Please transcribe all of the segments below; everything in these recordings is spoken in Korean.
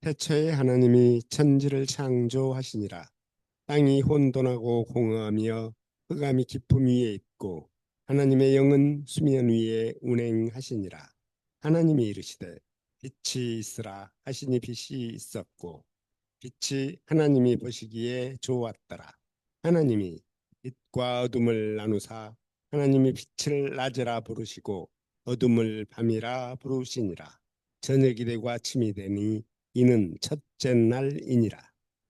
태초에 하나님이 천지를 창조하시니라. 땅이 혼돈하고 공허하며 흑암이 깊음 위에 있고 하나님의 영은 수면 위에 운행하시니라. 하나님이 이르시되 빛이 있으라 하시니 빛이 있었고 빛이 하나님이 보시기에 좋았더라. 하나님이 빛과 어둠을 나누사 하나님이 빛을 낮이라 부르시고 어둠을 밤이라 부르시니라. 저녁이 되고 아침이 되니 이는 첫째 날이니라.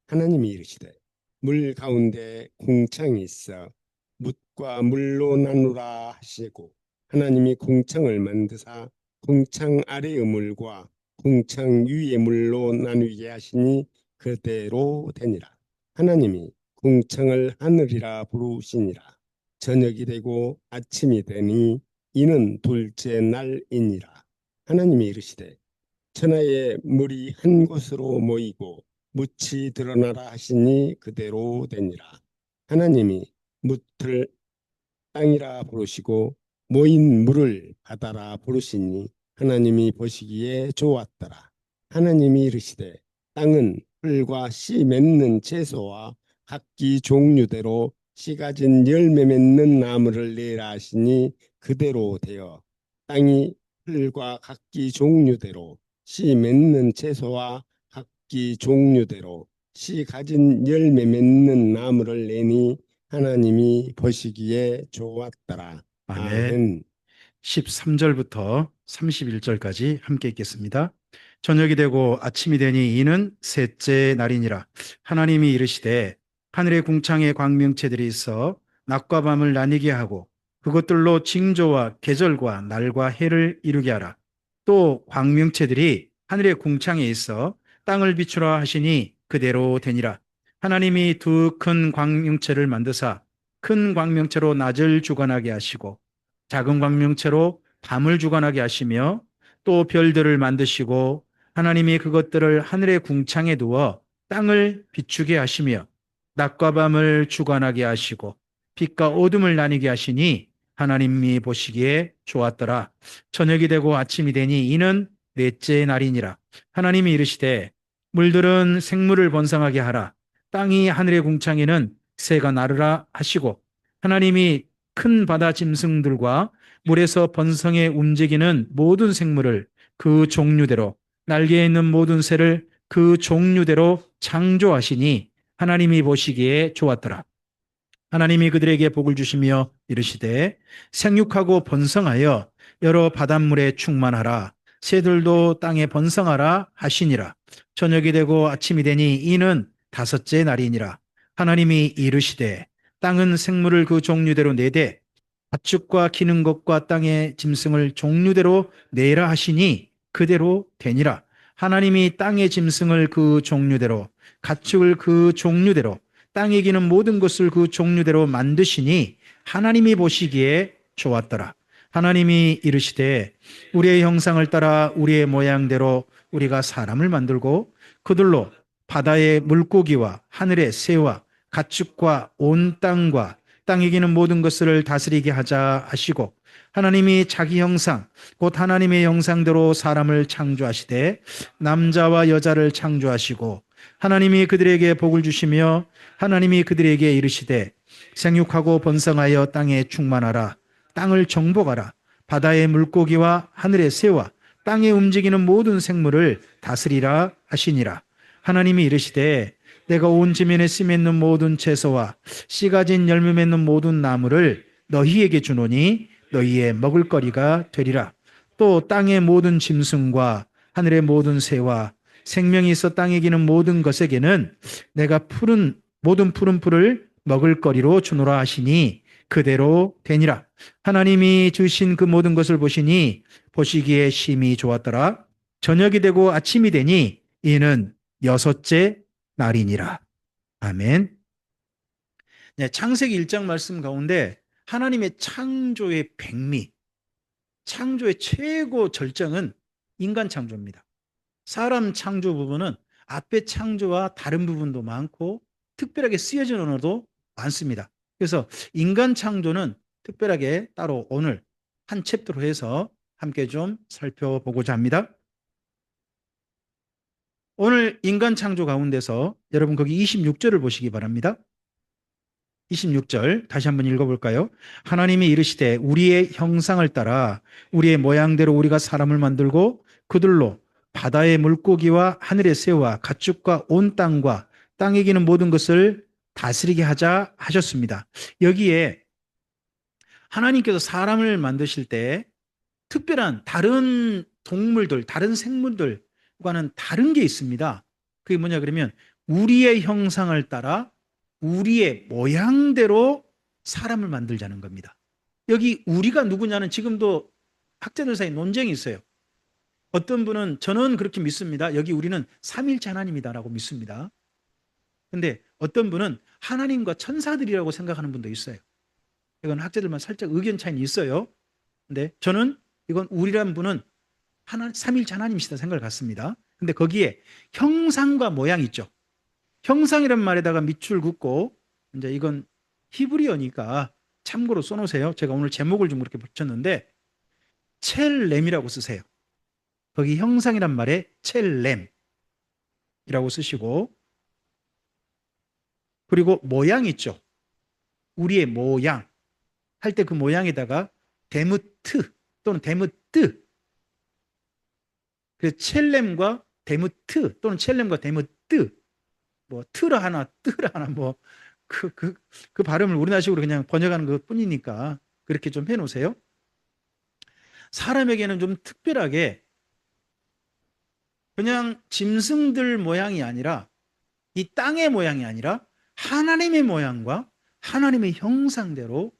하나님이 이르시되 물 가운데 궁창이 있어 묻과 물로 나누라 하시고 하나님이 궁창을 만드사 궁창 아래의 물과 궁창 위의 물로 나누게 하시니 그대로 되니라. 하나님이 궁창을 하늘이라 부르시니라. 저녁이 되고 아침이 되니 이는 둘째 날이니라. 하나님이 이르시되 천하의 물이 한 곳으로 모이고 묻이 드러나라 하시니 그대로 되니라. 하나님이 묻을 땅이라 부르시고 모인 물을 바다라 부르시니 하나님이 보시기에 좋았더라. 하나님이 이르시되 땅은 풀과 씨 맺는 채소와 각기 종류대로 씨 가진 열매 맺는 나무를 내라 하시니 그대로 되어 땅이 풀과 각기 종류대로 씨 맺는 채소와 각기 종류대로 씨 가진 열매 맺는 나무를 내니 하나님이 보시기에 좋았더라. 아멘. 아멘. 13절부터 31절까지 함께 읽겠습니다. 저녁이 되고 아침이 되니 이는 셋째 날이니라. 하나님이 이르시되 하늘의 궁창에 광명체들이 있어 낮과 밤을 나뉘게 하고 그것들로 징조와 계절과 날과 해를 이루게 하라. 또 광명체들이 하늘의 궁창에 있어 땅을 비추라 하시니 그대로 되니라. 하나님이 두 큰 광명체를 만드사 큰 광명체로 낮을 주관하게 하시고 작은 광명체로 밤을 주관하게 하시며 또 별들을 만드시고 하나님이 그것들을 하늘의 궁창에 두어 땅을 비추게 하시며 낮과 밤을 주관하게 하시고 빛과 어둠을 나뉘게 하시니 하나님이 보시기에 좋았더라. 저녁이 되고 아침이 되니 이는 넷째 날이니라. 하나님이 이르시되 물들은 생물을 번성하게 하라. 땅이 하늘의 궁창에는 새가 나르라 하시고 하나님이 큰 바다 짐승들과 물에서 번성해 움직이는 모든 생물을 그 종류대로 날개에 있는 모든 새를 그 종류대로 창조하시니 하나님이 보시기에 좋았더라. 하나님이 그들에게 복을 주시며 이르시되 생육하고 번성하여 여러 바닷물에 충만하라. 새들도 땅에 번성하라 하시니라. 저녁이 되고 아침이 되니 이는 다섯째 날이니라. 하나님이 이르시되 땅은 생물을 그 종류대로 내되 가축과 기는 것과 땅의 짐승을 종류대로 내라 하시니 그대로 되니라. 하나님이 땅의 짐승을 그 종류대로 가축을 그 종류대로 땅에 기는 모든 것을 그 종류대로 만드시니 하나님이 보시기에 좋았더라. 하나님이 이르시되 우리의 형상을 따라 우리의 모양대로 우리가 사람을 만들고 그들로 바다의 물고기와 하늘의 새와 가축과 온 땅과 땅에 기는 모든 것을 다스리게 하자 하시고 하나님이 자기 형상 곧 하나님의 형상대로 사람을 창조하시되 남자와 여자를 창조하시고 하나님이 그들에게 복을 주시며 하나님이 그들에게 이르시되 생육하고 번성하여 땅에 충만하라. 땅을 정복하라. 바다의 물고기와 하늘의 새와 땅에 움직이는 모든 생물을 다스리라 하시니라. 하나님이 이르시되 내가 온 지면에 씨 맺는 모든 채소와 씨 가진 열매 맺는 모든 나무를 너희에게 주노니 너희의 먹을거리가 되리라. 또 땅의 모든 짐승과 하늘의 모든 새와 생명이 있어 땅에 기는 모든 것에게는 내가 모든 푸른 풀을 먹을거리로 주노라 하시니 그대로 되니라. 하나님이 주신 그 모든 것을 보시니 보시기에 심히 좋았더라. 저녁이 되고 아침이 되니 이는 여섯째 날이니라. 아멘. 네, 창세기 1장 말씀 가운데 하나님의 창조의 백미, 창조의 최고 절정은 인간 창조입니다. 사람 창조 부분은 앞에 창조와 다른 부분도 많고 특별하게 쓰여진 언어도 많습니다. 그래서 인간 창조는 특별하게 따로 오늘 한 챕터로 해서 함께 좀 살펴보고자 합니다. 오늘 인간 창조 가운데서 여러분 거기 26절을 보시기 바랍니다. 26절 다시 한번 읽어볼까요? 하나님이 이르시되 우리의 형상을 따라 우리의 모양대로 우리가 사람을 만들고 그들로 바다의 물고기와 하늘의 새와 가축과 온 땅과 땅에 기는 모든 것을 다스리게 하자 하셨습니다. 여기에 하나님께서 사람을 만드실 때 특별한 다른 동물들, 다른 생물들과는 다른 게 있습니다. 그게 뭐냐 그러면 우리의 형상을 따라 우리의 모양대로 사람을 만들자는 겁니다. 여기 우리가 누구냐는 지금도 학자들 사이 논쟁이 있어요. 어떤 분은 저는 그렇게 믿습니다. 여기 우리는 삼일체 하나님이다라고 믿습니다. 근데 어떤 분은 하나님과 천사들이라고 생각하는 분도 있어요. 이건 학자들만 살짝 의견 차이는 있어요. 근데 저는 이건 우리란 분은 삼일체 하나님이시다 생각을 갖습니다. 근데 거기에 형상과 모양 있죠. 형상이란 말에다가 밑줄 긋고 이제 이건 히브리어니까 참고로 써놓으세요. 제가 오늘 제목을 좀 그렇게 붙였는데 첼렘이라고 쓰세요. 거기 형상이란 말에 첼렘이라고 쓰시고 그리고 모양 있죠. 우리의 모양 할 때 그 모양에다가 데무트 또는 데무뜨 그래서 첼렘과 데무트 또는 첼렘과 데무뜨 뭐 트라 하나 뜨라 하나 뭐 그 발음을 우리나라식으로 그냥 번역하는 것 뿐이니까 그렇게 좀 해놓으세요. 사람에게는 좀 특별하게 그냥 짐승들 모양이 아니라 이 땅의 모양이 아니라 하나님의 모양과 하나님의 형상대로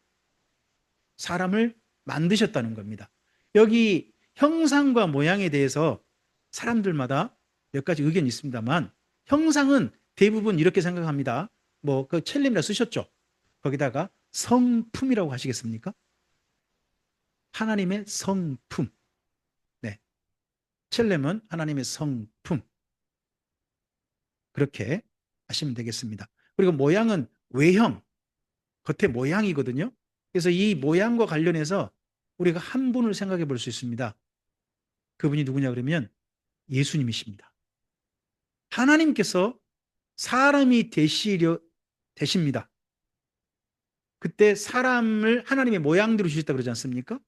사람을 만드셨다는 겁니다. 여기 형상과 모양에 대해서 사람들마다 몇 가지 의견이 있습니다만 형상은 대부분 이렇게 생각합니다. 뭐 그 첼렘이라 쓰셨죠. 거기다가 성품이라고 하시겠습니까? 하나님의 성품. 네. 첼렘은 하나님의 성품. 그렇게 하시면 되겠습니다. 그리고 모양은 외형, 겉의 모양이거든요. 그래서 이 모양과 관련해서 우리가 한 분을 생각해 볼 수 있습니다. 그분이 누구냐 그러면 예수님이십니다. 하나님께서 사람이 되십니다. 그때 사람을 하나님의 모양대로 주셨다 그러지 않습니까?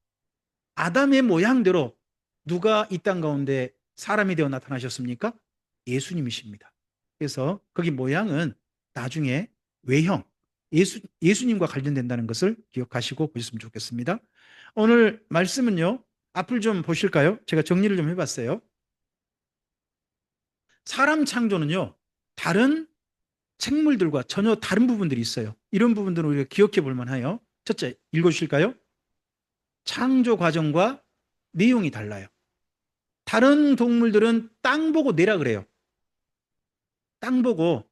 아담의 모양대로 누가 이 땅 가운데 사람이 되어 나타나셨습니까? 예수님이십니다. 그래서 거기 모양은 나중에 외형, 예수님과 관련된다는 것을 기억하시고 보셨으면 좋겠습니다. 오늘 말씀은요, 앞을 좀 보실까요? 제가 정리를 좀 해봤어요. 사람 창조는요, 다른 생물들과 전혀 다른 부분들이 있어요. 이런 부분들은 우리가 기억해 볼 만해요. 첫째, 읽어주실까요? 창조 과정과 내용이 달라요. 다른 동물들은 땅 보고 내라 그래요. 땅 보고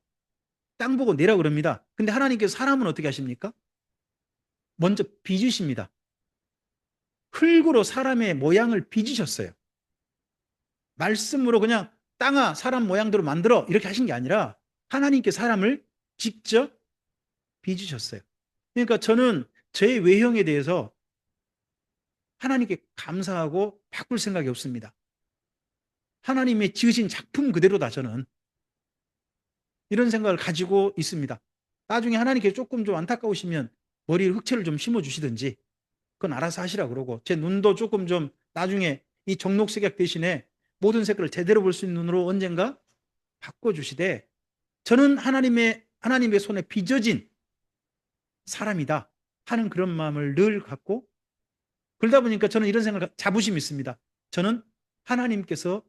내라 그럽니다. 근데 하나님께서 사람은 어떻게 하십니까? 먼저 빚으십니다. 흙으로 사람의 모양을 빚으셨어요. 말씀으로 그냥 땅아 사람 모양대로 만들어 이렇게 하신 게 아니라 하나님께 사람을 직접 빚으셨어요. 그러니까 저는 제 외형에 대해서 하나님께 감사하고 바꿀 생각이 없습니다. 하나님의 지으신 작품 그대로다 저는. 이런 생각을 가지고 있습니다. 나중에 하나님께 조금 좀 안타까우시면 머리에 흑채를 좀 심어주시든지 그건 알아서 하시라 그러고 제 눈도 조금 좀 나중에 이 정록색약 대신에 모든 색깔을 제대로 볼 수 있는 눈으로 언젠가 바꿔주시되 저는 하나님의 손에 빚어진 사람이다 하는 그런 마음을 늘 갖고 그러다 보니까 저는 이런 생각을 자부심이 있습니다. 저는 하나님께서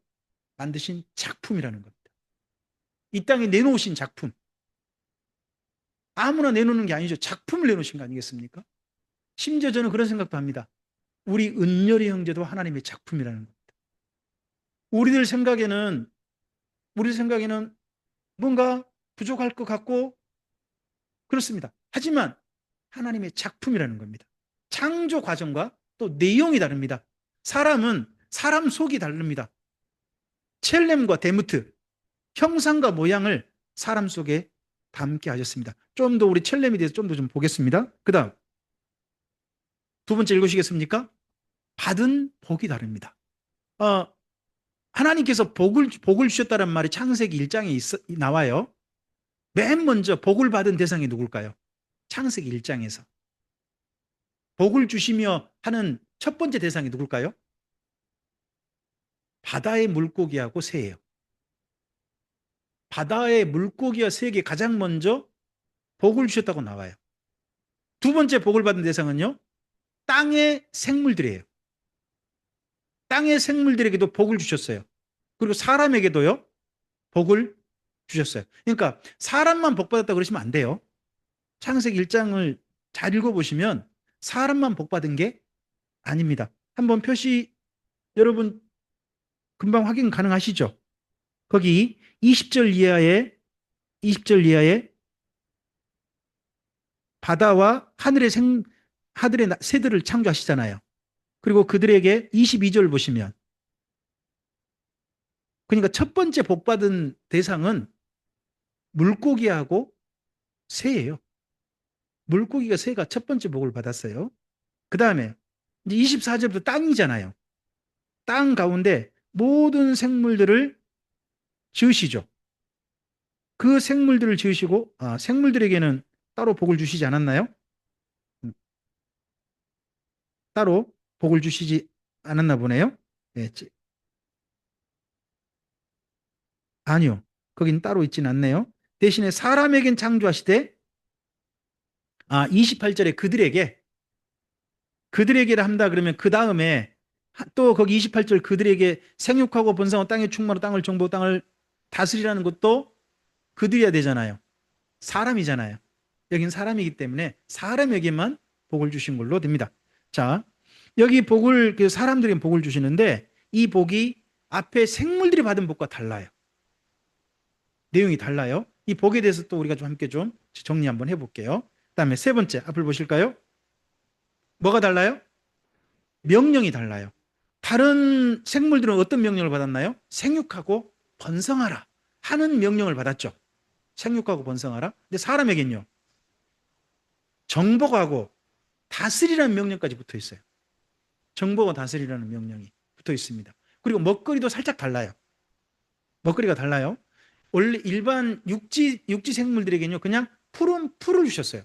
만드신 작품이라는 겁니다. 이 땅에 내놓으신 작품. 아무나 내놓는 게 아니죠. 작품을 내놓으신 거 아니겠습니까? 심지어 저는 그런 생각도 합니다. 우리 은열이 형제도 하나님의 작품이라는 겁니다. 우리들 생각에는 뭔가 부족할 것 같고 그렇습니다. 하지만 하나님의 작품이라는 겁니다. 창조 과정과 또 내용이 다릅니다. 사람은 사람 속이 다릅니다. 첼렘과 데무트, 형상과 모양을 사람 속에 담게 하셨습니다. 좀 더 우리 첼렘에 대해서 좀 더 좀 보겠습니다. 그 다음 두 번째 읽으시겠습니까? 받은 복이 다릅니다. 하나님께서 복을 주셨다는 말이 창세기 1장에 나와요. 맨 먼저 복을 받은 대상이 누굴까요? 창세기 1장에서. 복을 주시며 하는 첫 번째 대상이 누굴까요? 바다의 물고기하고 새예요. 바다의 물고기와 새에게 가장 먼저 복을 주셨다고 나와요. 두 번째 복을 받은 대상은요, 땅의 생물들이에요. 땅의 생물들에게도 복을 주셨어요. 그리고 사람에게도요, 복을 주셨어요. 그러니까 사람만 복 받았다 그러시면 안 돼요. 창세기 1장을 잘 읽어보시면 사람만 복 받은 게 아닙니다. 한번 표시 여러분 금방 확인 가능하시죠? 거기 20절 이하에 바다와 하늘의 새들을 창조하시잖아요. 그리고 그들에게 22절 보시면, 그러니까 첫 번째 복 받은 대상은 물고기하고 새예요. 물고기가 새가 첫 번째 복을 받았어요. 그 다음에 이제 24절부터 땅이잖아요. 땅 가운데 모든 생물들을 지으시죠. 그 생물들을 지으시고, 생물들에게는 따로 복을 주시지 않았나요? 따로 복을 주시지 않았나 보네요. 네, 아니요. 거긴 따로 있지는 않네요. 대신에 사람에겐 창조하시되, 28절에 그들에게를 한다 그러면 그 다음에 또 거기 28절 그들에게 생육하고 번성하고 땅에 충만하고 땅을 정복하고 땅을 다스리라는 것도 그들이야 되잖아요. 사람이잖아요. 여긴 사람이기 때문에 사람에게만 복을 주신 걸로 됩니다. 자, 여기 그 사람들에게 복을 주시는데 이 복이 앞에 생물들이 받은 복과 달라요. 내용이 달라요. 이 복에 대해서 또 우리가 좀 함께 좀 정리 한번 해볼게요. 그다음에 세 번째 앞을 보실까요? 뭐가 달라요? 명령이 달라요. 다른 생물들은 어떤 명령을 받았나요? 생육하고 번성하라 하는 명령을 받았죠. 생육하고 번성하라. 근데 사람에겐요, 정복하고 다스리라는 명령까지 붙어 있어요. 정복과 다스리라는 명령이 붙어 있습니다. 그리고 먹거리도 살짝 달라요. 먹거리가 달라요. 원래 일반 육지 생물들에게는요, 그냥 푸른 풀을 주셨어요.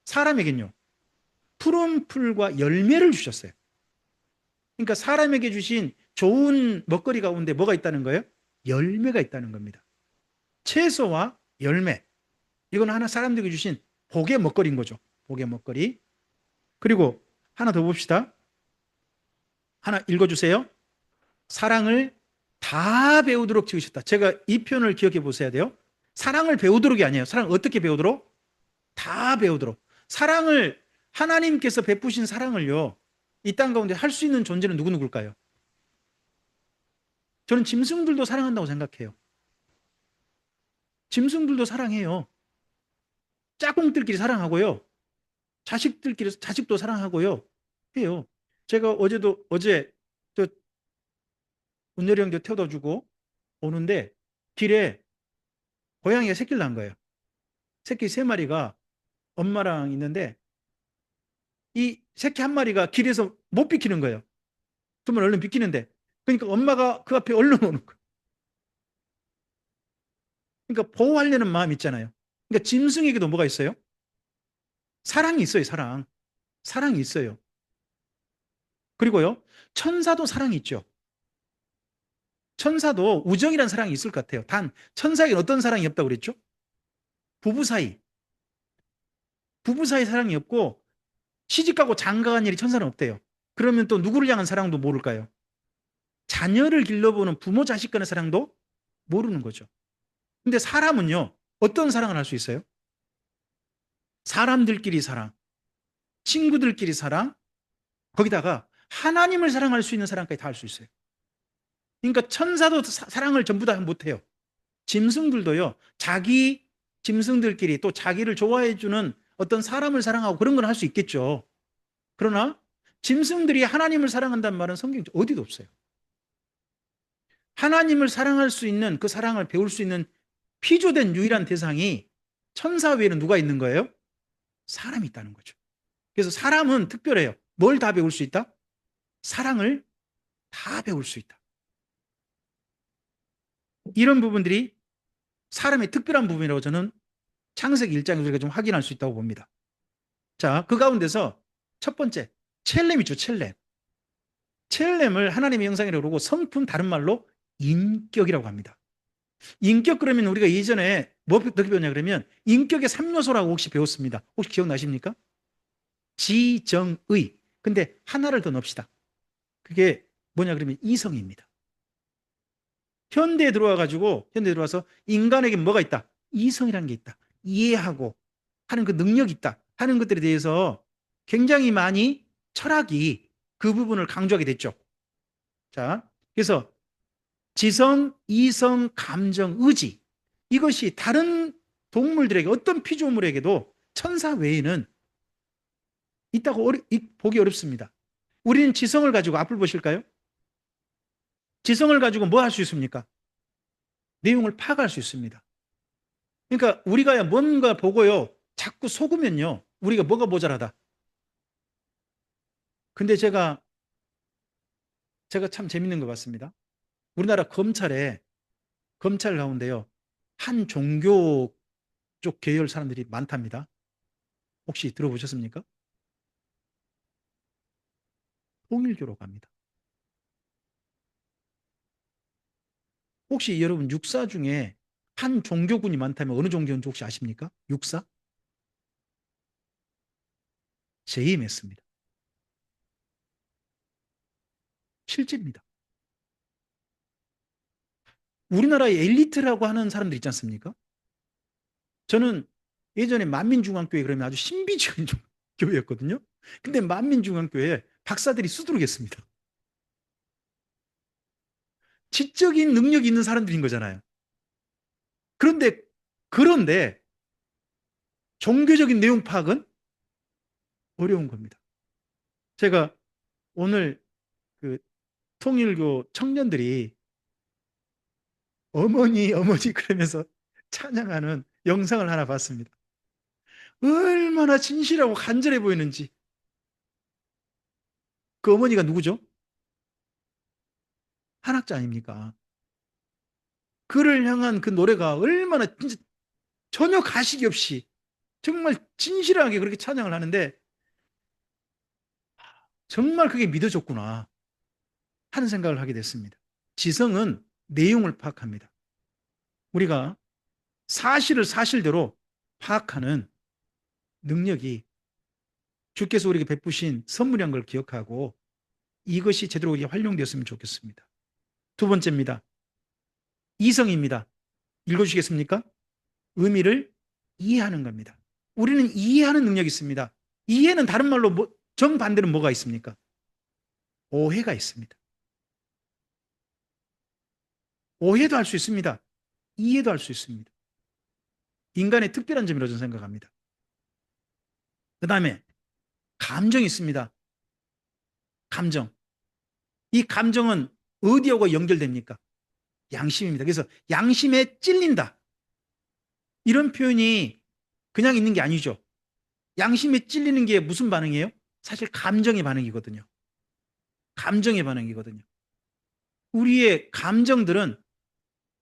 사람에겐요, 푸른 풀과 열매를 주셨어요. 그러니까 사람에게 주신 좋은 먹거리 가운데 뭐가 있다는 거예요? 열매가 있다는 겁니다. 채소와 열매. 이건 하나 사람들에게 주신 복의 먹거리인 거죠. 복의 먹거리. 그리고 하나 더 봅시다. 하나 읽어주세요. 사랑을 다 배우도록 지으셨다. 제가 이 표현을 기억해 보셔야 돼요. 사랑을 배우도록이 아니에요. 사랑을 어떻게 배우도록? 다 배우도록. 사랑을, 하나님께서 베푸신 사랑을요, 이 땅 가운데 할 수 있는 존재는 누굴까요? 저는 짐승들도 사랑한다고 생각해요. 짐승들도 사랑해요. 짝꿍들끼리 사랑하고요. 자식도 사랑하고요. 해요. 제가 어제 저 운열이 형도 태워다 주고 오는데 길에 고양이가 새끼를 낳은 거예요. 새끼 세 마리가 엄마랑 있는데 이 새끼 한 마리가 길에서 못 비키는 거예요. 정말 얼른 비키는데, 그러니까 엄마가 그 앞에 얼른 오는 거예요. 그러니까 보호하려는 마음이 있잖아요. 그러니까 짐승에게도 뭐가 있어요? 사랑이 있어요. 사랑이 있어요. 그리고요, 천사도 사랑이 있죠. 천사도 우정이란 사랑이 있을 것 같아요. 단 천사에게는 어떤 사랑이 없다고 그랬죠? 부부 사이 사랑이 없고, 시집가고 장가간 일이 천사는 없대요. 그러면 또 누구를 향한 사랑도 모를까요? 자녀를 길러보는 부모 자식 간의 사랑도 모르는 거죠. 근데 사람은요, 어떤 사랑을 할 수 있어요? 사람들끼리 사랑, 친구들끼리 사랑, 거기다가 하나님을 사랑할 수 있는 사랑까지 다 할 수 있어요. 그러니까 천사도 사랑을 전부 다 못해요. 짐승들도요, 자기 짐승들끼리 또 자기를 좋아해주는 어떤 사람을 사랑하고 그런 건 할 수 있겠죠. 그러나 짐승들이 하나님을 사랑한다는 말은 성경에 어디도 없어요. 하나님을 사랑할 수 있는, 그 사랑을 배울 수 있는 피조된 유일한 대상이 천사 외에는 누가 있는 거예요? 사람이 있다는 거죠. 그래서 사람은 특별해요. 뭘 다 배울 수 있다? 사랑을 다 배울 수 있다. 이런 부분들이 사람의 특별한 부분이라고 저는 창세기 1장에서 우리가 좀 확인할 수 있다고 봅니다. 자, 그 가운데서 첫 번째, 첼렘이죠, 첼렘. 첼렘을 하나님의 형상이라고 그러고 성품 다른 말로 인격이라고 합니다. 인격 그러면 우리가 예전에 뭐 어떻게 배웠냐 그러면 인격의 3요소라고 혹시 배웠습니다. 혹시 기억나십니까? 지정의. 근데 하나를 더 넣읍시다. 그게 뭐냐 그러면 이성입니다. 현대에 들어와서 인간에게 뭐가 있다? 이성이라는 게 있다. 이해하고 하는 그 능력이 있다. 하는 것들에 대해서 굉장히 많이 철학이 그 부분을 강조하게 됐죠. 자, 그래서 지성, 이성, 감정, 의지. 이것이 다른 동물들에게 어떤 피조물에게도 천사 외에는 있다고 보기 어렵습니다. 우리는 지성을 가지고 앞을 보실까요? 지성을 가지고 뭐 할 수 있습니까? 내용을 파악할 수 있습니다. 그러니까 우리가 뭔가 보고요. 자꾸 속으면요. 우리가 뭐가 모자라다. 근데 제가 참 재밌는 것 같습니다. 우리나라 검찰 가운데요. 한 종교 쪽 계열 사람들이 많답니다. 혹시 들어보셨습니까? 통일교로 갑니다. 혹시 여러분 육사 중에 한 종교군이 많다면 어느 종교인지 혹시 아십니까? 육사? JMS입니다. 실제입니다. 우리나라의 엘리트라고 하는 사람들 있지 않습니까? 저는 예전에 만민중앙교회 그러면 아주 신비주의 교회였거든요. 근데 만민중앙교회에 박사들이 수두룩했습니다. 지적인 능력이 있는 사람들인 거잖아요. 그런데 그런데 종교적인 내용 파악은 어려운 겁니다. 제가 오늘 그 통일교 청년들이 어머니 어머니 그러면서 찬양하는 영상을 하나 봤습니다. 얼마나 진실하고 간절해 보이는지. 그 어머니가 누구죠? 한학자 아닙니까? 그를 향한 그 노래가 얼마나 진짜 전혀 가식이 없이 정말 진실하게 그렇게 찬양을 하는데 정말 그게 믿어졌구나 하는 생각을 하게 됐습니다. 지성은 내용을 파악합니다. 우리가 사실을 사실대로 파악하는 능력이 주께서 우리에게 베푸신 선물이란 걸 기억하고 이것이 제대로 활용되었으면 좋겠습니다. 두 번째입니다. 이성입니다. 읽어주시겠습니까? 의미를 이해하는 겁니다. 우리는 이해하는 능력이 있습니다. 이해는 다른 말로 정반대로 뭐가 있습니까? 오해가 있습니다. 오해도 할 수 있습니다. 이해도 할 수 있습니다. 인간의 특별한 점이라고 저는 생각합니다. 그 다음에 감정이 있습니다. 감정. 이 감정은 어디하고 연결됩니까? 양심입니다. 그래서 양심에 찔린다. 이런 표현이 그냥 있는 게 아니죠. 양심에 찔리는 게 무슨 반응이에요? 사실 감정의 반응이거든요. 감정의 반응이거든요. 우리의 감정들은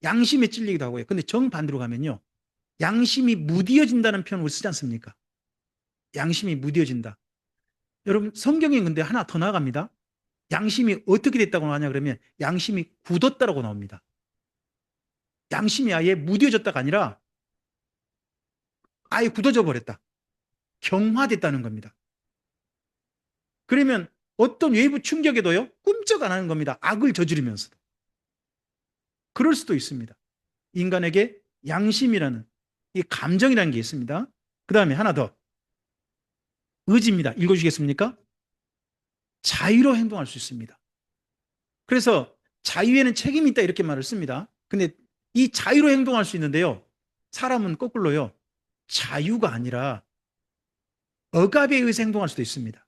양심에 찔리기도 하고요. 근데 정반대로 가면요. 양심이 무디어진다는 표현을 쓰지 않습니까? 양심이 무디어진다. 여러분 성경에 근데 하나 더 나아갑니다. 양심이 어떻게 됐다고 나오냐 그러면 양심이 굳었다라고 나옵니다. 양심이 아예 무뎌졌다가 아니라 아예 굳어져 버렸다. 경화됐다는 겁니다. 그러면 어떤 외부 충격에도요 꿈쩍 안 하는 겁니다. 악을 저지르면서도. 그럴 수도 있습니다. 인간에게 양심이라는 이 감정이라는 게 있습니다. 그 다음에 하나 더 의지입니다. 읽어주시겠습니까? 자유로 행동할 수 있습니다. 그래서 자유에는 책임이 있다 이렇게 말을 씁니다. 근데 이 자유로 행동할 수 있는데요. 사람은 거꾸로요. 자유가 아니라 억압에 의해서 행동할 수도 있습니다.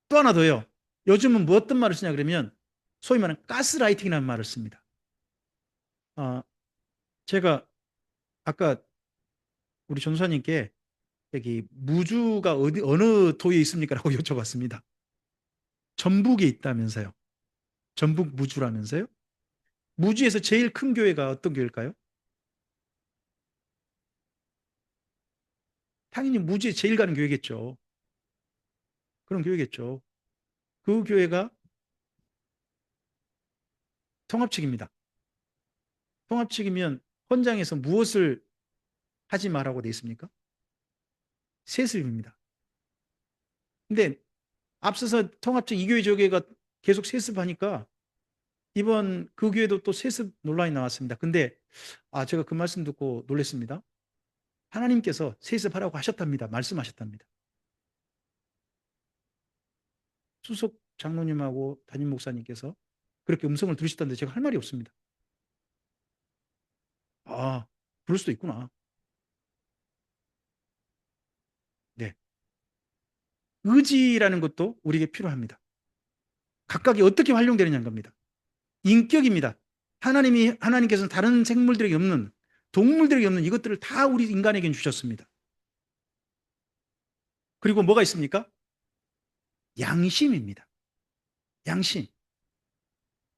또 하나 더요. 요즘은 뭐 어떤 말을 쓰냐 그러면 소위 말하는 가스라이팅이라는 말을 씁니다. 제가 아까 우리 전사님께 여기 무주가 어느 도에 있습니까? 라고 여쭤봤습니다. 전북에 있다면서요. 전북 무주라면서요. 무주에서 제일 큰 교회가 어떤 교회일까요? 당연히 무주에 제일 가는 교회겠죠. 그런 교회겠죠. 그 교회가 통합 측입니다. 통합 측이면 헌장에서 무엇을 하지 말라고 돼 있습니까? 세습입니다. 근데 앞서서 통합측 이 교회 저 교회가 계속 세습하니까 이번 그 교회도 또 세습 논란이 나왔습니다. 근데 제가 그 말씀 듣고 놀랐습니다. 하나님께서 세습하라고 하셨답니다. 말씀하셨답니다. 수석 장로님하고 담임 목사님께서 그렇게 음성을 들으셨다는데 제가 할 말이 없습니다. 아, 그럴 수도 있구나. 네. 의지라는 것도 우리에게 필요합니다. 각각이 어떻게 활용되느냐는 겁니다. 인격입니다. 하나님께서는 다른 생물들에게 없는, 동물들에게 없는 이것들을 다 우리 인간에게 주셨습니다. 그리고 뭐가 있습니까? 양심입니다. 양심.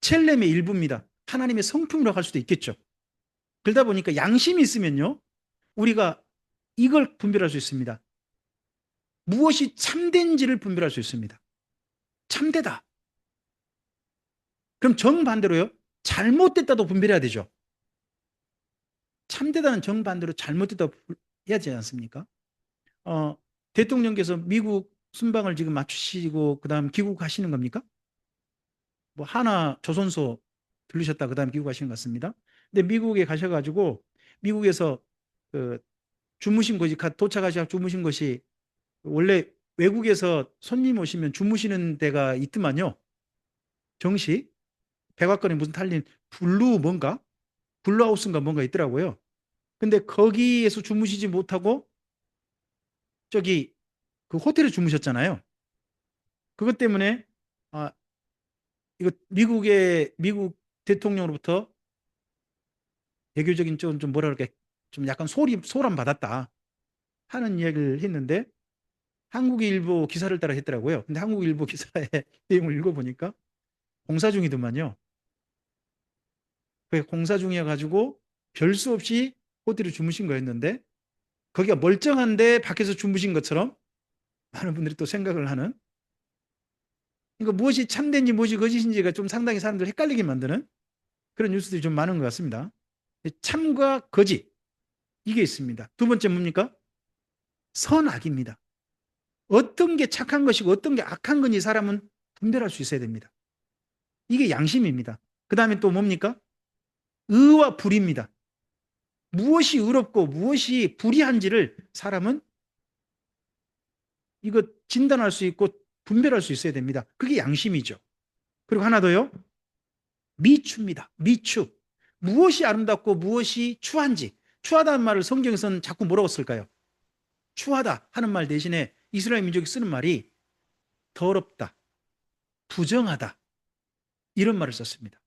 첼렘의 일부입니다. 하나님의 성품이라고 할 수도 있겠죠. 그러다 보니까 양심이 있으면요, 우리가 이걸 분별할 수 있습니다. 무엇이 참된지를 분별할 수 있습니다. 참되다. 그럼 정반대로요, 잘못됐다도 분별해야 되죠. 참되다는 정반대로 잘못됐다고 해야 되지 않습니까? 대통령께서 미국 순방을 지금 맞추시고 그다음 귀국하시는 겁니까? 뭐 하나 조선소 들르셨다 그다음 귀국하시는 것 같습니다. 근데 미국에 가셔가지고 미국에서 그 주무신 곳이 도착하셔서 주무신 곳이 원래 외국에서 손님 오시면 주무시는 데가 있더만요. 정식 백악관에 무슨 탈린 블루하우스인가 뭔가 있더라고요. 근데 거기에서 주무시지 못하고 저기 그 호텔에 주무셨잖아요. 그것 때문에 아 이거 미국 대통령으로부터 외교적인 좀 뭐라 그럴까 좀 약간 소란 받았다 하는 이야기를 했는데 한국일보 기사를 따라 했더라고요. 근데 한국일보 기사의 내용을 읽어보니까 공사 중이더만요. 그 공사 중이어 가지고 별 수 없이 호텔에 주무신 거였는데 거기가 멀쩡한데 밖에서 주무신 것처럼 많은 분들이 또 생각을 하는, 그러니까 무엇이 참된지 무엇이 거짓인지가 좀 상당히 사람들 헷갈리게 만드는 그런 뉴스들이 좀 많은 것 같습니다. 참과 거짓 이게 있습니다. 두 번째 뭡니까? 선악입니다. 어떤 게 착한 것이고 어떤 게 악한 건지 사람은 분별할 수 있어야 됩니다. 이게 양심입니다. 그 다음에 또 뭡니까? 의와 불입니다. 무엇이 의롭고 무엇이 불의한지를 사람은 이거 진단할 수 있고 분별할 수 있어야 됩니다. 그게 양심이죠. 그리고 하나 더요. 미추입니다. 미추. 무엇이 아름답고 무엇이 추한지. 추하다는 말을 성경에서는 자꾸 뭐라고 쓸까요? 추하다 하는 말 대신에 이스라엘 민족이 쓰는 말이 더럽다, 부정하다 이런 말을 썼습니다.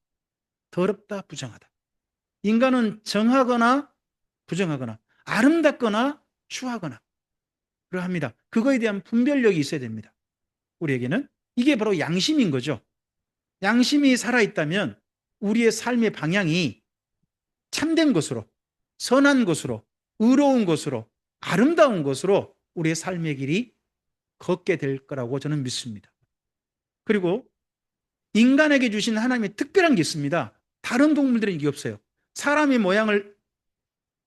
더럽다, 부정하다. 인간은 정하거나 부정하거나 아름답거나 추하거나 그러합니다. 그거에 대한 분별력이 있어야 됩니다. 우리에게는 이게 바로 양심인 거죠. 양심이 살아있다면 우리의 삶의 방향이 참된 것으로, 선한 것으로, 의로운 것으로, 아름다운 것으로 우리의 삶의 길이 걷게 될 거라고 저는 믿습니다. 그리고 인간에게 주신 하나님의 특별한 게 있습니다. 다른 동물들은 이게 없어요. 사람의 모양을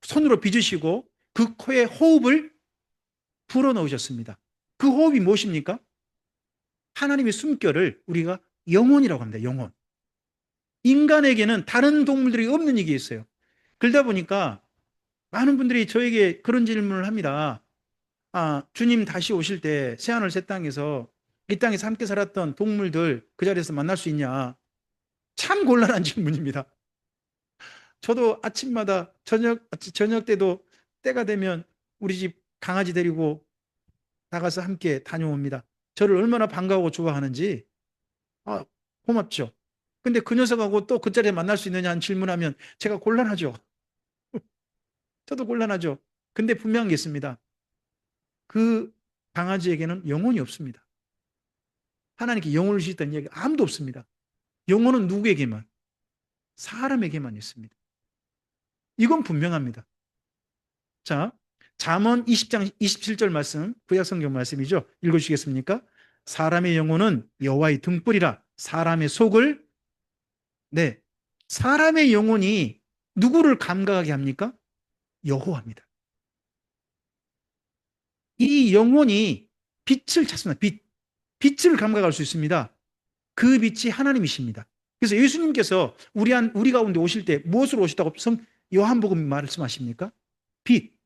손으로 빚으시고 그 코에 호흡을 불어넣으셨습니다. 그 호흡이 무엇입니까? 하나님의 숨결을 우리가 영혼이라고 합니다. 영혼. 인간에게는 다른 동물들이 없는 이게 있어요. 그러다 보니까 많은 분들이 저에게 그런 질문을 합니다. 주님 다시 오실 때 새하늘 새 땅에서 이 땅에서 함께 살았던 동물들 그 자리에서 만날 수 있냐? 참 곤란한 질문입니다. 저도 아침마다 저녁 때도 때가 되면 우리 집 강아지 데리고 나가서 함께 다녀옵니다. 저를 얼마나 반가워 좋아하는지 아, 고맙죠. 근데 그 녀석하고 또 그 자리에 만날 수 있느냐 질문하면 제가 곤란하죠. 저도 곤란하죠. 근데 분명한 게 있습니다. 그 강아지에게는 영혼이 없습니다. 하나님께 영혼을 주셨다는 얘기 아무도 없습니다. 영혼은 누구에게만? 사람에게만 있습니다. 이건 분명합니다. 자, 잠언 20장 27절 말씀, 구약 성경 말씀이죠. 읽어주시겠습니까? 사람의 영혼은 여호와의 등불이라 사람의 속을, 네, 사람의 영혼이 누구를 감각하게 합니까? 여호와입니다. 이 영혼이 빛을 찾습니다. 빛을 감각할 수 있습니다. 그 빛이 하나님이십니다. 그래서 예수님께서 우리 가운데 오실 때 무엇으로 오셨다고 요한복음 말씀하십니까? 빛,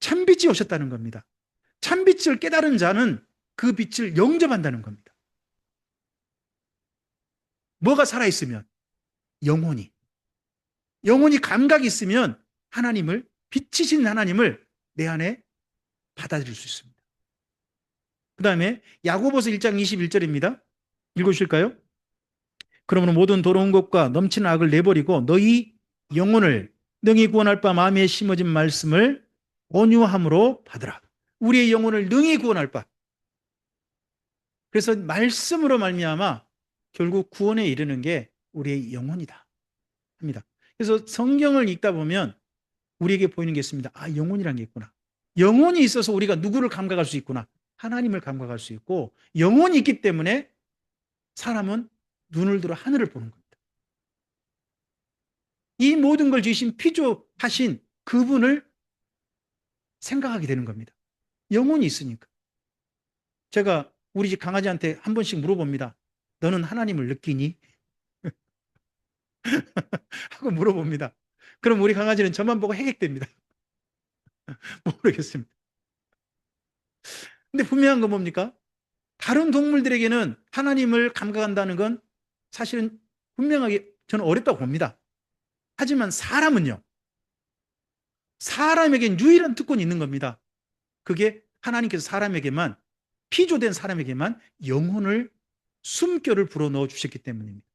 참빛이 오셨다는 겁니다. 참빛을 깨달은 자는 그 빛을 영접한다는 겁니다. 뭐가 살아있으면? 영혼이. 영혼이 감각이 있으면 하나님을, 빛이신 하나님을 내 안에 받아들일 수 있습니다. 그 다음에 야고보서 1장 21절입니다. 읽으실까요? 그러므로 모든 더러운 것과 넘치는 악을 내버리고 너희 영혼을 능히 구원할 바 마음에 심어진 말씀을 온유함으로 받으라. 우리의 영혼을 능히 구원할 바. 그래서 말씀으로 말미암아 결국 구원에 이르는 게 우리의 영혼이다 합니다. 그래서 성경을 읽다 보면 우리에게 보이는 게 있습니다. 아, 영혼이란 게 있구나. 영혼이 있어서 우리가 누구를 감각할 수 있구나. 하나님을 감각할 수 있고, 영혼이 있기 때문에 사람은 눈을 들어 하늘을 보는 겁니다. 이 모든 걸 지으신 피조하신 그분을 생각하게 되는 겁니다. 영혼이 있으니까. 제가 우리 집 강아지한테 한 번씩 물어봅니다. 너는 하나님을 느끼니? 하고 물어봅니다. 그럼 우리 강아지는 저만 보고 해객됩니다. 모르겠습니다. 근데 분명한 건 뭡니까? 다른 동물들에게는 하나님을 감각한다는 건 사실은 분명하게 저는 어렵다고 봅니다. 하지만 사람은요, 사람에겐 유일한 특권이 있는 겁니다. 그게 하나님께서 사람에게만, 피조된 사람에게만 영혼을, 숨결을 불어넣어 주셨기 때문입니다.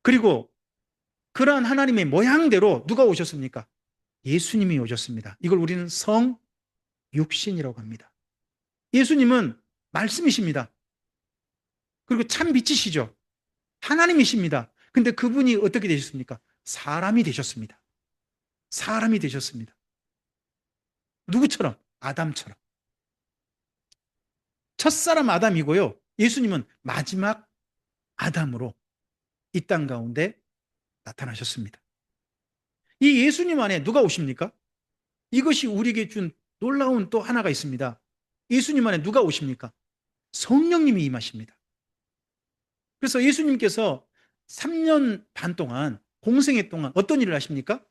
그리고 그러한 하나님의 모양대로 누가 오셨습니까? 예수님이 오셨습니다. 이걸 우리는 성육신이라고 합니다. 예수님은 말씀이십니다. 그리고 참 빛이시죠. 하나님이십니다. 근데 그분이 어떻게 되셨습니까? 사람이 되셨습니다. 사람이 되셨습니다. 누구처럼? 아담처럼. 첫사람 아담이고요. 예수님은 마지막 아담으로 이 땅 가운데 나타나셨습니다. 이 예수님 안에 누가 오십니까? 이것이 우리에게 준 놀라운 또 하나가 있습니다. 예수님 안에 누가 오십니까? 성령님이 임하십니다. 그래서 예수님께서 3년 반 동안, 공생애 동안 어떤 일을 하십니까?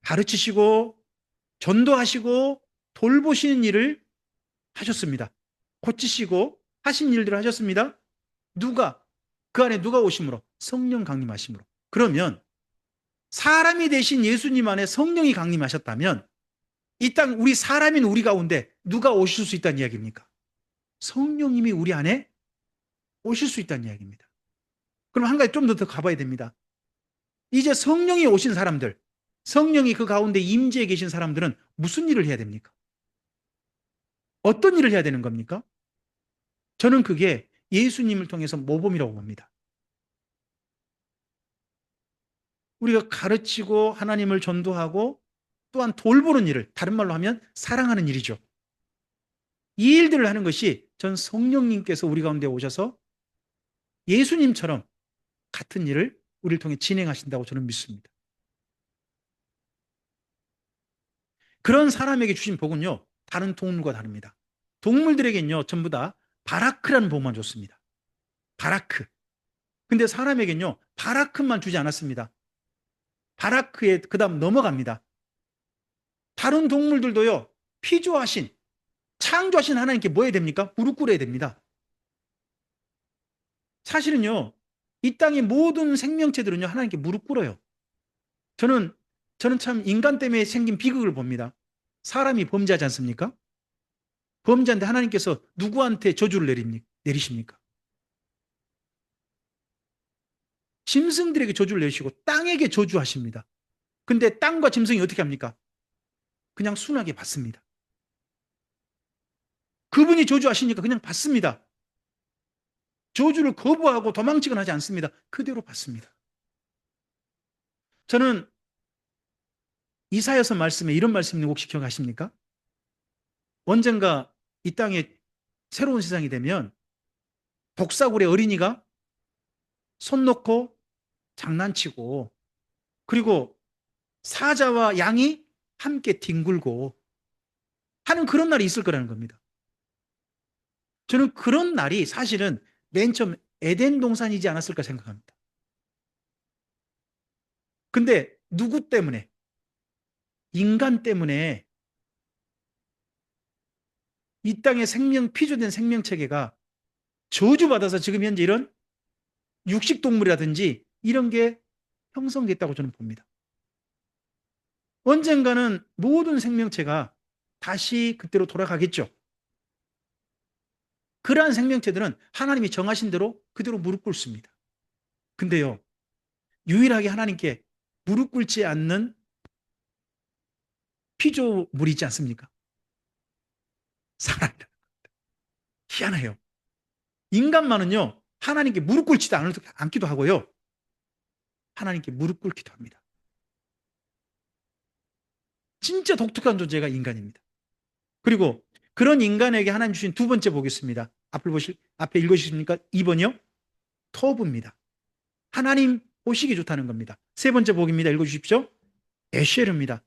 가르치시고 전도하시고 돌보시는 일을 하셨습니다. 고치시고 하신 일들을 하셨습니다. 누가? 그 안에 누가 오심으로? 성령 강림하심으로. 그러면 사람이 되신 예수님 안에 성령이 강림하셨다면 이 땅 우리 사람인 우리 가운데 누가 오실 수 있다는 이야기입니까? 성령님이 우리 안에 오실 수 있다는 이야기입니다. 그럼 한 가지 좀 더 가봐야 됩니다. 이제 성령이 오신 사람들, 성령이 그 가운데 임재해 계신 사람들은 무슨 일을 해야 됩니까? 어떤 일을 해야 되는 겁니까? 저는 그게 예수님을 통해서 모범이라고 봅니다. 우리가 가르치고 하나님을 전도하고 또한 돌보는 일을, 다른 말로 하면 사랑하는 일이죠. 이 일들을 하는 것이 전 성령님께서 우리 가운데 오셔서 예수님처럼 같은 일을 우리를 통해 진행하신다고 저는 믿습니다. 그런 사람에게 주신 복은요, 다른 동물과 다릅니다. 동물들에겐요, 전부 다 바라크라는 복만 줬습니다. 바라크. 근데 사람에겐요, 바라크만 주지 않았습니다. 바라크에 그 다음 넘어갑니다. 다른 동물들도요, 피조하신, 창조하신 하나님께 뭐 해야 됩니까? 무릎 꿇어야 됩니다. 사실은요, 이 땅의 모든 생명체들은요, 하나님께 무릎 꿇어요. 저는 참 인간 때문에 생긴 비극을 봅니다. 사람이 범죄하지 않습니까? 범죄한데 하나님께서 누구한테 저주를 내리십니까? 짐승들에게 저주를 내리시고 땅에게 저주하십니다. 근데 땅과 짐승이 어떻게 합니까? 그냥 순하게 받습니다. 그분이 저주하시니까 그냥 받습니다. 저주를 거부하고 도망치거나 하지 않습니다. 그대로 받습니다. 저는 이사야서 말씀에 이런 말씀 있는 거 혹시 기억하십니까? 언젠가 이 땅에 새로운 세상이 되면 독사굴의 어린이가 손 놓고 장난치고, 그리고 사자와 양이 함께 뒹굴고 하는 그런 날이 있을 거라는 겁니다. 저는 그런 날이 사실은 맨 처음 에덴 동산이지 않았을까 생각합니다. 근데 누구 때문에? 인간 때문에 이 땅의 피조된 생명체계가 저주받아서 지금 현재 이런 육식동물이라든지 이런 게 형성됐다고 저는 봅니다. 언젠가는 모든 생명체가 다시 그때로 돌아가겠죠. 그러한 생명체들은 하나님이 정하신 대로 그대로 무릎 꿇습니다. 근데요, 유일하게 하나님께 무릎 꿇지 않는 피조물이 있지 않습니까? 사람이다. 희한해요. 인간만은요, 하나님께 무릎 꿇지도 않기도 하고요, 하나님께 무릎 꿇기도 합니다. 진짜 독특한 존재가 인간입니다. 그리고 그런 인간에게 하나님 주신 두 번째 보겠습니다. 앞에 읽으십니까? 2번이요. 터브입니다. 하나님 보시기 좋다는 겁니다. 세 번째 복입니다. 읽어주십시오. 에쉐르입니다.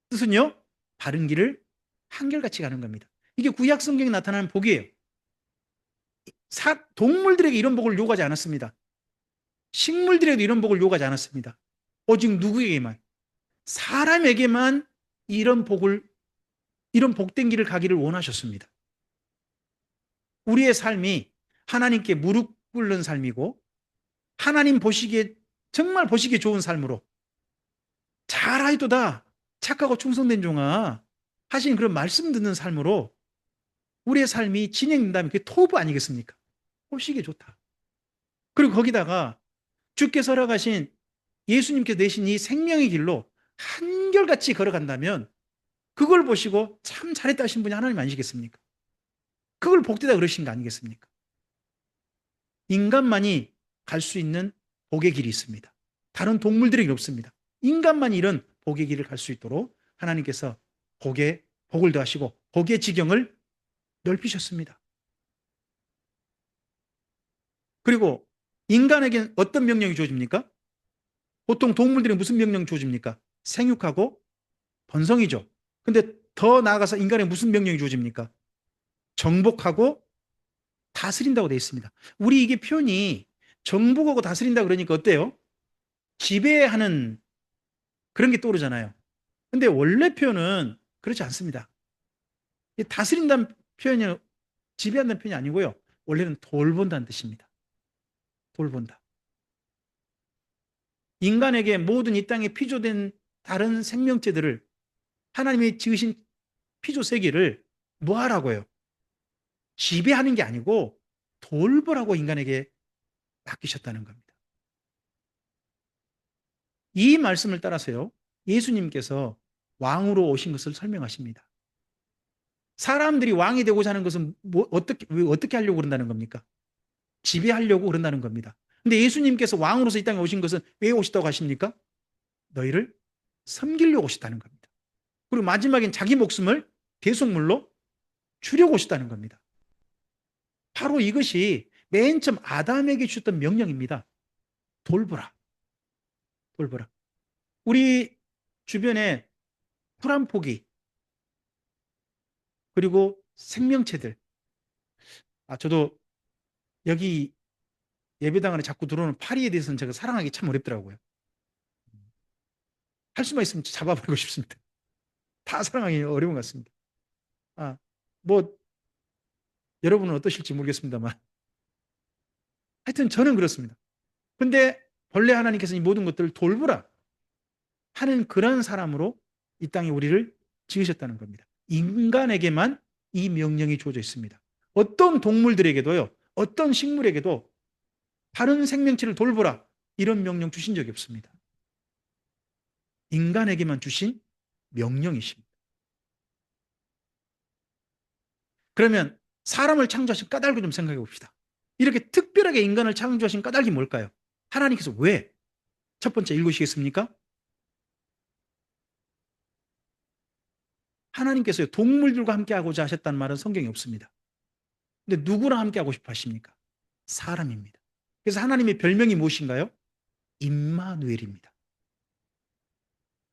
뜻은요, 바른 길을 한결같이 가는 겁니다. 이게 구약 성경에 나타나는 복이에요. 동물들에게 이런 복을 요구하지 않았습니다. 식물들에도 이런 복을 요구하지 않았습니다. 오직 누구에게만, 사람에게만 이런 복된 길을 가기를 원하셨습니다. 우리의 삶이 하나님께 무릎 꿇는 삶이고, 하나님 보시기에 정말 보시기에 좋은 삶으로, 잘하이도다 착하고 충성된 종아 하신 그런 말씀 듣는 삶으로 우리의 삶이 진행된다면 그게 토부 아니겠습니까? 보시기에 좋다. 그리고 거기다가 주께서 허락하신 예수님께서 내신 이 생명의 길로 한결같이 걸어간다면 그걸 보시고 참 잘했다 하신 분이 하나님 아니시겠습니까? 그걸 복되다 그러신 거 아니겠습니까? 인간만이 갈 수 있는 복의 길이 있습니다. 다른 동물들에게 없습니다. 인간만이 이런 복의 길을 갈 수 있도록 하나님께서 복을 더하시고 복의 지경을 넓히셨습니다. 그리고 인간에게는 어떤 명령이 주어집니까? 보통 동물들이 무슨 명령이 주어집니까? 생육하고 번성이죠. 근데 더 나아가서 인간에 무슨 명령이 주어집니까? 정복하고 다스린다고 되어 있습니다. 우리 이게 표현이 정복하고 다스린다 그러니까 어때요? 지배하는 그런 게 떠오르잖아요. 근데 원래 표현은 그렇지 않습니다. 다스린다는 표현이 지배한다는 표현이 아니고요. 원래는 돌본다는 뜻입니다. 돌본다. 인간에게 모든 이 땅에 피조된 다른 생명체들을 하나님이 지으신 피조 세계를 뭐 하라고요? 지배하는 게 아니고 돌보라고 인간에게 맡기셨다는 겁니다. 이 말씀을 따라서요, 예수님께서 왕으로 오신 것을 설명하십니다. 사람들이 왕이 되고자 하는 것은 어떻게 하려고 그런다는 겁니까? 지배하려고 그런다는 겁니다. 근데 예수님께서 왕으로서 이 땅에 오신 것은 왜 오셨다고 하십니까? 너희를 섬기려고 오셨다는 겁니다. 그리고 마지막엔 자기 목숨을 대속물로 주려고 오셨다는 겁니다. 바로 이것이 맨 처음 아담에게 주셨던 명령입니다. 돌보라. 돌보라. 우리 주변에 풀 한 포기, 그리고 생명체들. 저도 여기 예배당 안에 자꾸 들어오는 파리에 대해서는 제가 사랑하기 참 어렵더라고요. 할 수만 있으면 잡아버리고 싶습니다. 다 사랑하기 어려운 것 같습니다. 뭐 여러분은 어떠실지 모르겠습니다만 하여튼 저는 그렇습니다. 근데 본래 하나님께서 이 모든 것들을 돌보라 하는 그런 사람으로 이 땅에 우리를 지으셨다는 겁니다. 인간에게만 이 명령이 주어져 있습니다. 어떤 동물들에게도요, 어떤 식물에게도 다른 생명체를 돌보라 이런 명령 주신 적이 없습니다. 인간에게만 주신 명령이십니다. 그러면 사람을 창조하신 까닭을 좀 생각해 봅시다. 이렇게 특별하게 인간을 창조하신 까닭이 뭘까요? 하나님께서 왜? 첫 번째 읽으시겠습니까? 하나님께서 동물들과 함께 하고자 하셨다는 말은 성경에 없습니다. 근데 누구랑 함께 하고 싶어 하십니까? 사람입니다. 그래서 하나님의 별명이 무엇인가요? 임마누엘입니다.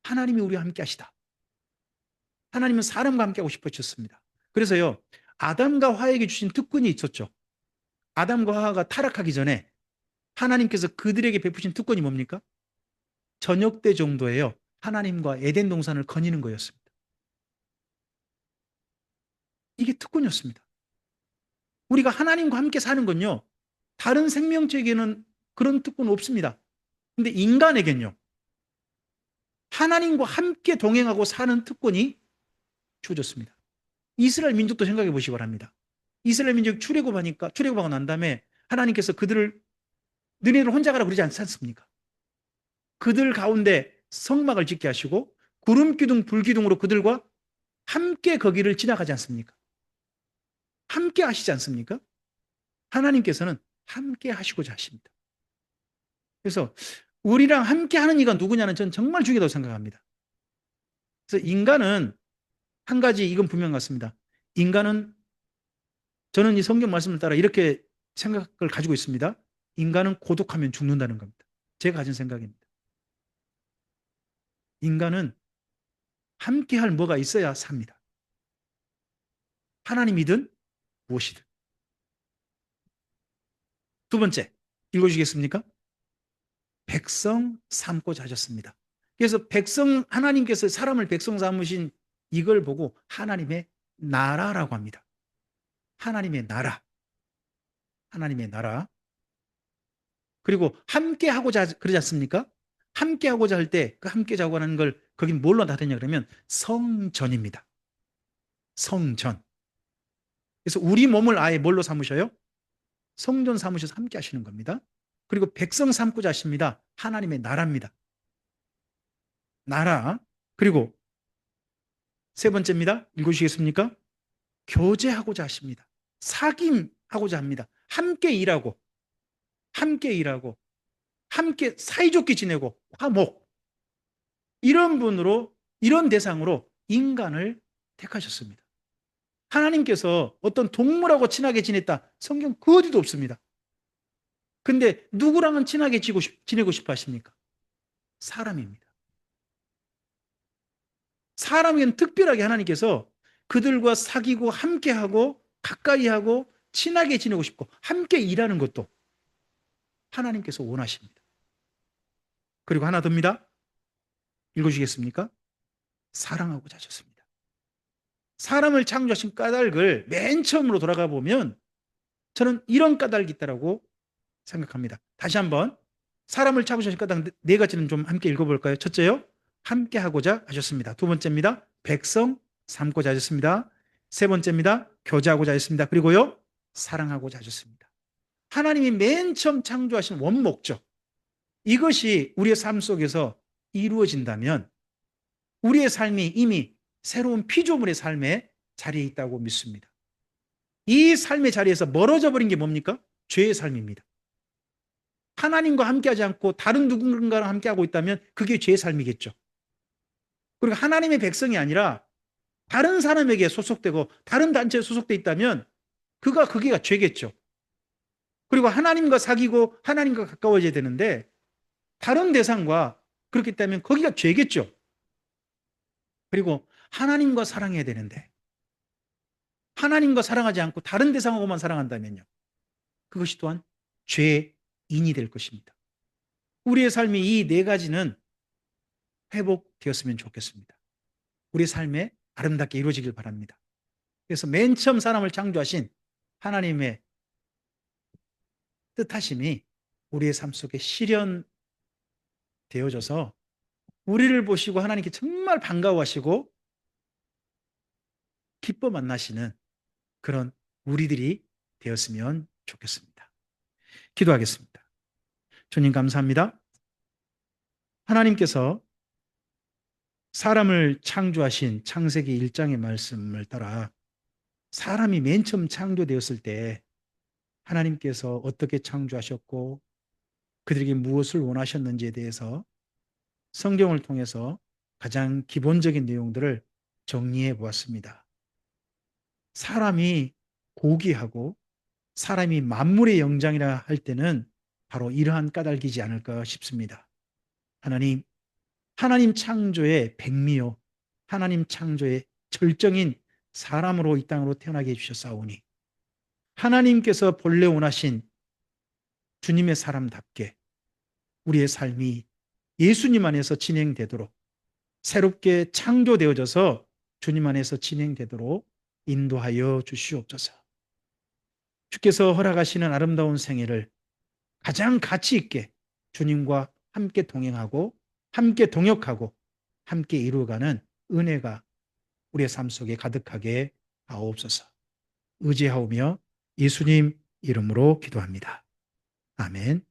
하나님이 우리와 함께 하시다. 하나님은 사람과 함께 하고 싶어 하셨습니다. 그래서요, 아담과 화에게 주신 특권이 있었죠. 아담과 하와가 타락하기 전에 하나님께서 그들에게 베푸신 특권이 뭡니까? 저녁 때 정도에요, 하나님과 에덴 동산을 거니는 거였습니다. 이게 특권이었습니다. 우리가 하나님과 함께 사는 건요, 다른 생명체에게는 그런 특권은 없습니다. 근데 인간에겐요, 하나님과 함께 동행하고 사는 특권이 주어졌습니다. 이스라엘 민족도 생각해 보시기 바랍니다. 이스라엘 민족이 출애굽하고 난 다음에 하나님께서 그들을 너희들 혼자 가라 그러지 않지 않습니까? 그들 가운데 성막을 짓게 하시고 구름 기둥 불 기둥으로 그들과 함께 거기를 지나가지 않습니까? 함께 하시지 않습니까? 하나님께서는 함께 하시고자 하십니다. 그래서 우리랑 함께 하는 이가 누구냐는 저는 정말 중요하다고 생각합니다. 그래서 인간은 한 가지 이건 분명 같습니다. 인간은, 저는 이 성경 말씀을 따라 이렇게 생각을 가지고 있습니다. 인간은 고독하면 죽는다는 겁니다. 제가 가진 생각입니다. 인간은 함께 할 뭐가 있어야 삽니다. 하나님이든 무엇이든. 두 번째, 읽어주시겠습니까? 백성 삼고자 하셨습니다. 그래서 하나님께서 사람을 백성 삼으신 이걸 보고 하나님의 나라라고 합니다. 하나님의 나라. 하나님의 나라. 그리고 함께 하고자 그러지 않습니까? 함께 하고자 할 때 그 함께 자고 하는 걸 거긴 뭘로 나타내냐 그러면 성전입니다. 성전. 그래서 우리 몸을 아예 뭘로 삼으셔요? 성전 삼으셔서 함께 하시는 겁니다. 그리고 백성 삼고자 하십니다. 하나님의 나라입니다. 나라. 그리고 세 번째입니다. 읽으시겠습니까? 교제하고자 하십니다. 사귐하고자 합니다. 함께 일하고, 함께 일하고, 함께 사이좋게 지내고, 화목. 이런 분으로, 이런 대상으로 인간을 택하셨습니다. 하나님께서 어떤 동물하고 친하게 지냈다. 성경 그 어디도 없습니다. 근데 누구랑은 친하게 지내고 싶어 하십니까? 사람입니다. 사람에게는 특별하게 하나님께서 그들과 사귀고 함께하고 가까이하고 친하게 지내고 싶고 함께 일하는 것도 하나님께서 원하십니다. 그리고 하나 더입니다. 읽어주시겠습니까? 사랑하고자 하셨습니다. 사람을 창조하신 까닭을 맨 처음으로 돌아가 보면 저는 이런 까닭이 있다고 생각합니다. 다시 한번 사람을 창조하신 까닭 네 가지는 좀 함께 읽어볼까요? 첫째요, 함께 하고자 하셨습니다. 두 번째입니다, 백성 삼고자 하셨습니다. 세 번째입니다, 교제하고자 하셨습니다. 그리고요, 사랑하고자 하셨습니다. 하나님이 맨 처음 창조하신 원목적, 이것이 우리의 삶 속에서 이루어진다면 우리의 삶이 이미 새로운 피조물의 삶에 자리에 있다고 믿습니다. 이 삶의 자리에서 멀어져 버린 게 뭡니까? 죄의 삶입니다. 하나님과 함께하지 않고 다른 누군가랑 함께하고 있다면 그게 죄의 삶이겠죠. 그리고 하나님의 백성이 아니라 다른 사람에게 소속되고 다른 단체에 소속돼 있다면 그게가 죄겠죠. 그리고 하나님과 사귀고 하나님과 가까워져야 되는데 다른 대상과 그렇기 때문에 거기가 죄겠죠. 그리고 하나님과 사랑해야 되는데 하나님과 사랑하지 않고 다른 대상하고만 사랑한다면요, 그것이 또한 죄인이 될 것입니다. 우리의 삶이 이 네 가지는 회복되었으면 좋겠습니다. 우리 삶에 아름답게 이루어지길 바랍니다. 그래서 맨 처음 사람을 창조하신 하나님의 뜻하심이 우리의 삶 속에 실현되어져서 우리를 보시고 하나님께 정말 반가워하시고 기뻐 만나시는 그런 우리들이 되었으면 좋겠습니다. 기도하겠습니다. 주님 감사합니다. 하나님께서 사람을 창조하신 창세기 1장의 말씀을 따라 사람이 맨 처음 창조되었을 때 하나님께서 어떻게 창조하셨고 그들에게 무엇을 원하셨는지에 대해서 성경을 통해서 가장 기본적인 내용들을 정리해 보았습니다. 사람이 고귀하고 사람이 만물의 영장이라 할 때는 바로 이러한 까닭이지 않을까 싶습니다. 하나님 창조의 백미요, 하나님 창조의 절정인 사람으로 이 땅으로 태어나게 해주셨사오니 하나님께서 본래 원하신 주님의 사람답게 우리의 삶이 예수님 안에서 진행되도록 새롭게 창조되어져서 주님 안에서 진행되도록 인도하여 주시옵소서. 주께서 허락하시는 아름다운 생애를 가장 가치 있게 주님과 함께 동행하고 함께 동역하고 함께 이루어가는 은혜가 우리의 삶 속에 가득하게 하옵소서. 의지하오며 예수님 이름으로 기도합니다. 아멘.